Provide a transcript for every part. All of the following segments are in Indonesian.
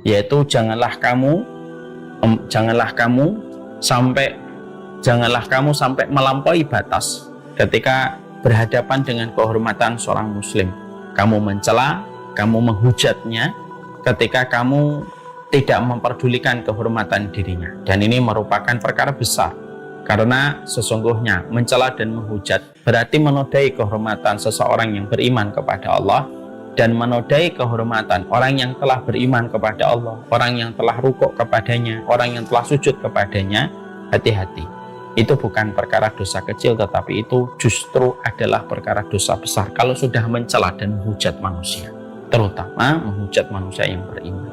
yaitu janganlah kamu sampai melampaui batas ketika berhadapan dengan kehormatan seorang muslim. Kamu mencela, kamu menghujatnya ketika kamu tidak memperdulikan kehormatan dirinya. Dan ini merupakan perkara besar, karena sesungguhnya mencela dan menghujat berarti menodai kehormatan seseorang yang beriman kepada Allah, dan menodai kehormatan orang yang telah beriman kepada Allah, orang yang telah rukuk kepadanya, orang yang telah sujud kepadanya. Hati-hati, itu bukan perkara dosa kecil, tetapi itu justru adalah perkara dosa besar kalau sudah mencela dan menghujat manusia, terutama menghujat manusia yang beriman.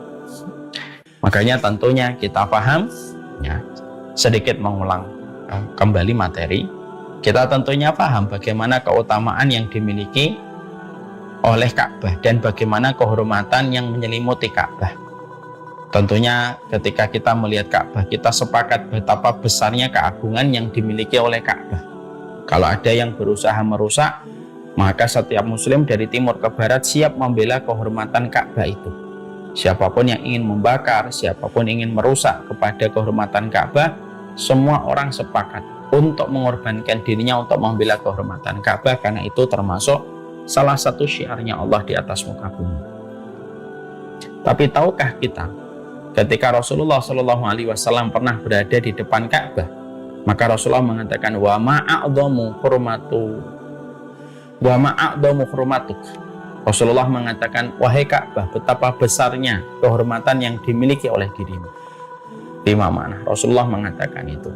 Makanya tentunya kita paham, ya, sedikit mengulang kembali materi, kita tentunya paham bagaimana keutamaan yang dimiliki oleh Ka'bah dan bagaimana kehormatan yang menyelimuti Ka'bah. Tentunya ketika kita melihat Ka'bah, kita sepakat betapa besarnya keagungan yang dimiliki oleh Ka'bah. Kalau ada yang berusaha merusak, maka setiap muslim dari timur ke barat siap membela kehormatan Ka'bah itu. Siapapun yang ingin membakar, siapapun ingin merusak kepada kehormatan Ka'bah, semua orang sepakat untuk mengorbankan dirinya untuk membela kehormatan Ka'bah, karena itu termasuk salah satu syiarnya Allah di atas muka bumi. Tapi tahukah kita, ketika Rasulullah SAW pernah berada di depan Ka'bah, maka Rasulullah mengatakan, wa ma'a'dhamu hurmatuk. Rasulullah mengatakan, wahai Ka'bah, betapa besarnya kehormatan yang dimiliki oleh dirimu. 5 makna Rasulullah mengatakan itu.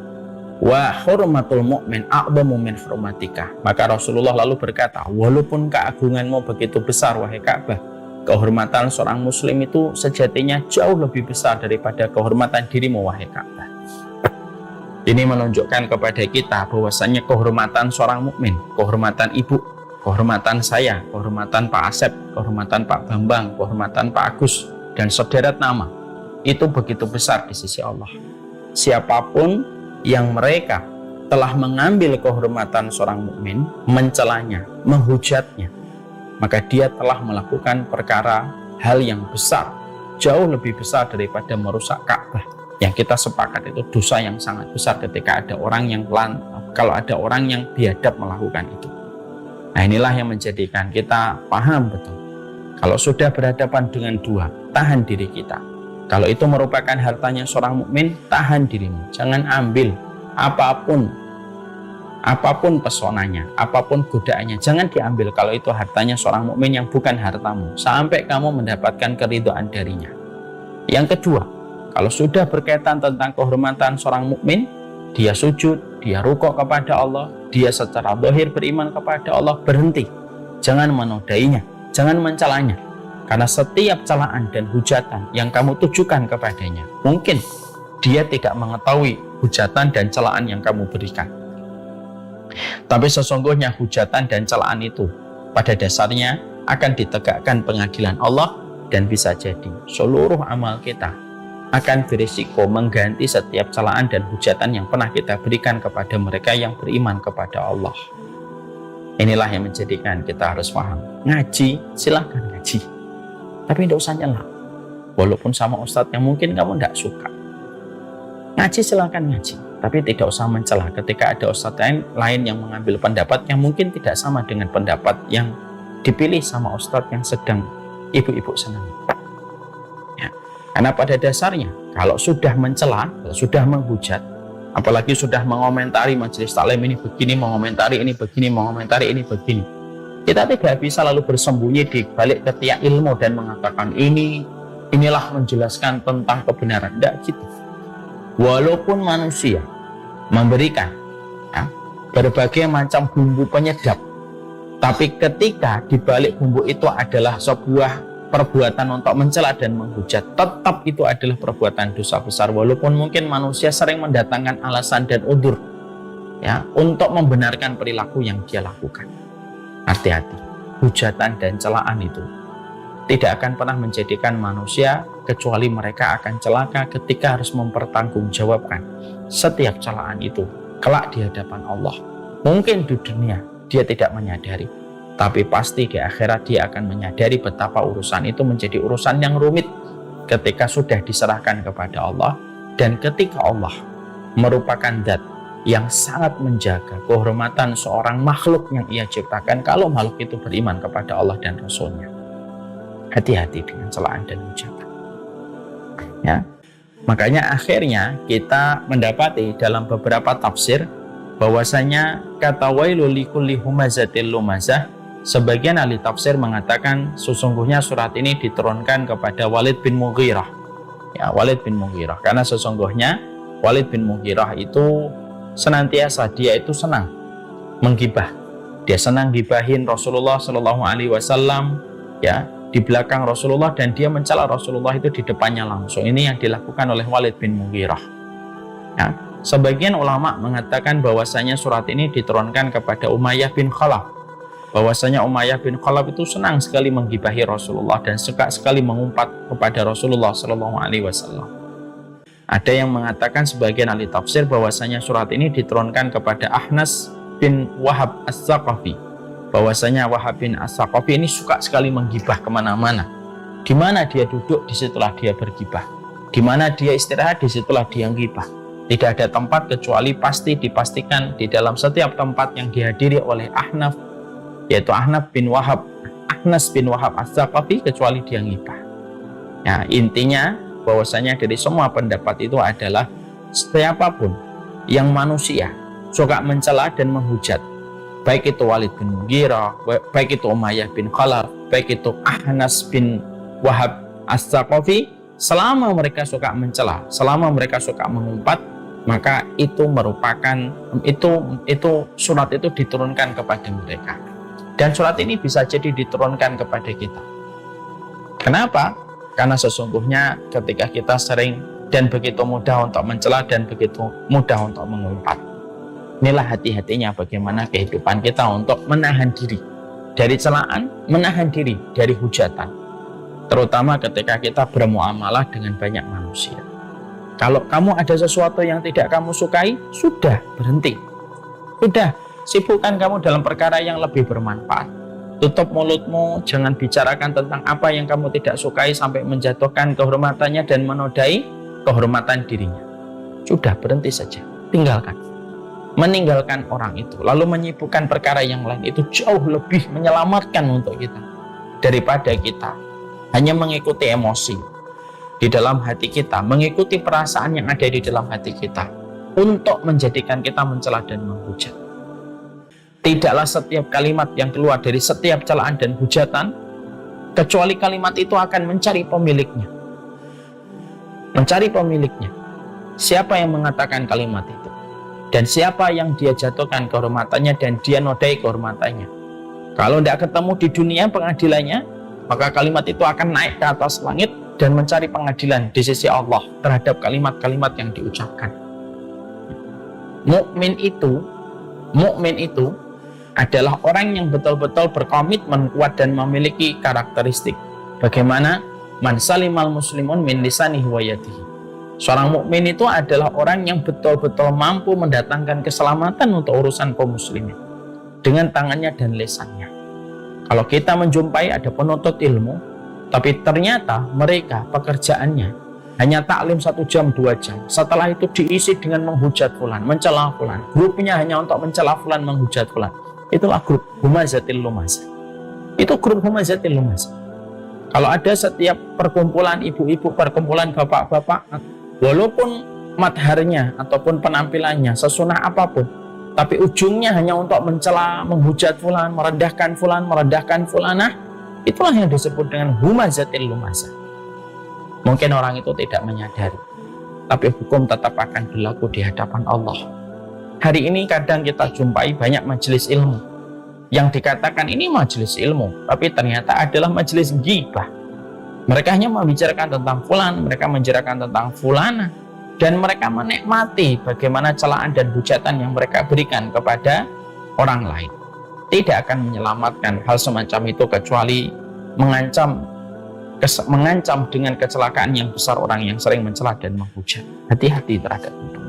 Wa hurmatul mu'min a'dhamu min hurmatika. Maka Rasulullah lalu berkata, walaupun keagunganmu begitu besar wahai Ka'bah, kehormatan seorang muslim itu sejatinya jauh lebih besar daripada kehormatan dirimu wahai Ka'bah. Ini menunjukkan kepada kita bahwasanya kehormatan seorang mukmin, kehormatan ibu, kehormatan saya, kehormatan Pak Asep, kehormatan Pak Bambang, kehormatan Pak Agus, dan sederet nama, itu begitu besar di sisi Allah. Siapapun yang mereka telah mengambil kehormatan seorang mukmin, mencelanya, menghujatnya, maka dia telah melakukan perkara hal yang besar, jauh lebih besar daripada merusak Ka'bah. Yang kita sepakat itu dosa yang sangat besar ketika ada orang yang kalau ada orang yang biadab melakukan itu. Nah, inilah yang menjadikan kita paham betul. Kalau sudah berhadapan dengan dua, tahan diri kita. Kalau itu merupakan hartanya seorang mukmin, tahan dirimu. Jangan ambil apapun pesonanya, apapun godaannya, jangan diambil kalau itu hartanya seorang mukmin yang bukan hartamu, sampai kamu mendapatkan keridhaan darinya. Yang kedua, kalau sudah berkaitan tentang kehormatan seorang mukmin, dia sujud, dia rukuk kepada Allah, dia secara zahir beriman kepada Allah, berhenti. Jangan menodainya, jangan mencelanya. Karena setiap celaan dan hujatan yang kamu tujukan kepadanya, mungkin dia tidak mengetahui hujatan dan celaan yang kamu berikan. Tapi sesungguhnya hujatan dan celaan itu pada dasarnya akan ditegakkan pengadilan Allah, dan bisa jadi seluruh amal kita akan berisiko mengganti setiap celaan dan hujatan yang pernah kita berikan kepada mereka yang beriman kepada Allah. Inilah yang menjadikan kita harus paham. Ngaji, silahkan ngaji, tapi tidak usah nyela. Walaupun sama ustadz yang mungkin kamu tidak suka, ngaji silakan ngaji, tapi tidak usah mencela ketika ada ustadz lain yang mengambil pendapat yang mungkin tidak sama dengan pendapat yang dipilih sama ustadz yang sedang ibu-ibu senang. Ya. Karena pada dasarnya kalau sudah mencela, kalau sudah menghujat, apalagi sudah mengomentari majelis taklim ini begini, mengomentari ini begini, mengomentari ini begini, kita tidak bisa lalu bersembunyi di balik ketiak ilmu dan mengatakan inilah menjelaskan tentang kebenaran. Tidak gitu. Walaupun manusia memberikan berbagai macam bumbu penyedap, tapi ketika di balik bumbu itu adalah sebuah perbuatan untuk mencela dan menghujat, tetap itu adalah perbuatan dosa besar. Walaupun mungkin manusia sering mendatangkan alasan dan udzur untuk membenarkan perilaku yang dia lakukan. Hati-hati, hujatan dan celaan itu tidak akan pernah menjadikan manusia, kecuali mereka akan celaka ketika harus mempertanggungjawabkan setiap celaan itu kelak di hadapan Allah. Mungkin di dunia dia tidak menyadari, tapi pasti di akhirat dia akan menyadari betapa urusan itu menjadi urusan yang rumit, ketika sudah diserahkan kepada Allah, dan ketika Allah merupakan zat yang sangat menjaga kehormatan seorang makhluk yang ia ciptakan kalau makhluk itu beriman kepada Allah dan Rasul-Nya. Hati-hati dengan celaan dan ucapan. Ya. Makanya akhirnya kita mendapati dalam beberapa tafsir bahwasanya kata wailul likulli humazatil lumazah, sebagian ahli tafsir mengatakan sesungguhnya surat ini diturunkan kepada Walid bin Mughirah. Ya, Walid bin Mughirah, karena sesungguhnya Walid bin Mughirah itu senantiasa dia itu senang menggibah. Dia senang gibahin Rasulullah Shallallahu Alaihi Wasallam, ya, di belakang Rasulullah, dan dia mencela Rasulullah itu di depannya langsung. Ini yang dilakukan oleh Walid bin Mughirah. Ya. Sebagian ulama mengatakan bahwasanya surat ini diturunkan kepada Umayyah bin Khalaf. Bahwasanya Umayyah bin Khalaf itu senang sekali menggibahi Rasulullah dan suka sekali mengumpat kepada Rasulullah Shallallahu Alaihi Wasallam. Ada yang mengatakan sebagian ahli tafsir bahwasanya surat ini diturunkan kepada Ahnas bin Wahab As-Saqafi. Bahwasanya Wahab bin As-Saqafi ini suka sekali menggibah kemana-mana. Di mana dia duduk, disitulah dia bergibah. Di mana dia istirahat, disitulah dia gibah. Tidak ada tempat kecuali pasti dipastikan di dalam setiap tempat yang dihadiri oleh Ahnaf, yaitu Ahnas bin Wahab As-Saqafi, kecuali dia gibah. Ya, intinya bahwasanya dari semua pendapat itu adalah siapapun yang manusia suka mencela dan menghujat, baik itu Walid bin Mughirah, baik itu Umayyah bin Khalaf, baik itu Ahnas bin Wahab As-Saqafi, selama mereka suka mencela, selama mereka suka mengumpat, maka itu merupakan surat itu diturunkan kepada mereka. Dan surat ini bisa jadi diturunkan kepada kita. Kenapa? Karena sesungguhnya ketika kita sering dan begitu mudah untuk mencela dan begitu mudah untuk mengumpat, inilah hati-hatinya bagaimana kehidupan kita untuk menahan diri dari celaan, menahan diri dari hujatan, terutama ketika kita bermuamalah dengan banyak manusia. Kalau kamu ada sesuatu yang tidak kamu sukai, sudah berhenti, sudah sibukkan kamu dalam perkara yang lebih bermanfaat. Tutup mulutmu, jangan bicarakan tentang apa yang kamu tidak sukai sampai menjatuhkan kehormatannya dan menodai kehormatan dirinya. Sudah, berhenti saja, tinggalkan. Meninggalkan orang itu, lalu menyibukkan perkara yang lain, itu jauh lebih menyelamatkan untuk kita daripada kita hanya mengikuti emosi di dalam hati kita, mengikuti perasaan yang ada di dalam hati kita untuk menjadikan kita mencela dan menghujat. Tidaklah setiap kalimat yang keluar dari setiap celaan dan hujatan, kecuali kalimat itu akan mencari pemiliknya. Mencari pemiliknya. Siapa yang mengatakan kalimat itu? Dan siapa yang dia jatuhkan kehormatannya dan dia nodai kehormatannya? Kalau tidak ketemu di dunia pengadilannya, maka kalimat itu akan naik ke atas langit dan mencari pengadilan di sisi Allah terhadap kalimat-kalimat yang diucapkan. Mukmin itu adalah orang yang betul-betul berkomitmen kuat dan memiliki karakteristik bagaimana man salimal muslimun min lisanihi wa yadihi. Seorang mukmin itu adalah orang yang betul-betul mampu mendatangkan keselamatan untuk urusan kaum muslimin dengan tangannya dan lisannya. Kalau kita menjumpai ada penuntut ilmu, tapi ternyata mereka pekerjaannya hanya taklim 1 jam 2 jam, setelah itu diisi dengan menghujat fulan, mencela fulan, grupnya hanya untuk mencela fulan, menghujat fulan. Itulah grup humazatil lumazah. Itu grup humazatil lumazah. Kalau ada setiap perkumpulan ibu-ibu, perkumpulan bapak-bapak, walaupun madharnya ataupun penampilannya sesunah apapun, tapi ujungnya hanya untuk mencela, menghujat fulan, merendahkan fulanah, itulah yang disebut dengan humazatil lumazah. Mungkin orang itu tidak menyadari, tapi hukum tetap akan berlaku di hadapan Allah. Hari ini kadang kita jumpai banyak majelis ilmu yang dikatakan ini majelis ilmu, tapi ternyata adalah majelis ghibah. Mereka hanya membicarakan tentang fulan, mereka membicarakan tentang fulana, dan mereka menikmati bagaimana celaan dan hujatan yang mereka berikan kepada orang lain. Tidak akan menyelamatkan hal semacam itu kecuali mengancam dengan kecelakaan yang besar orang yang sering mencela dan menghujat. Hati-hati terhadap itu.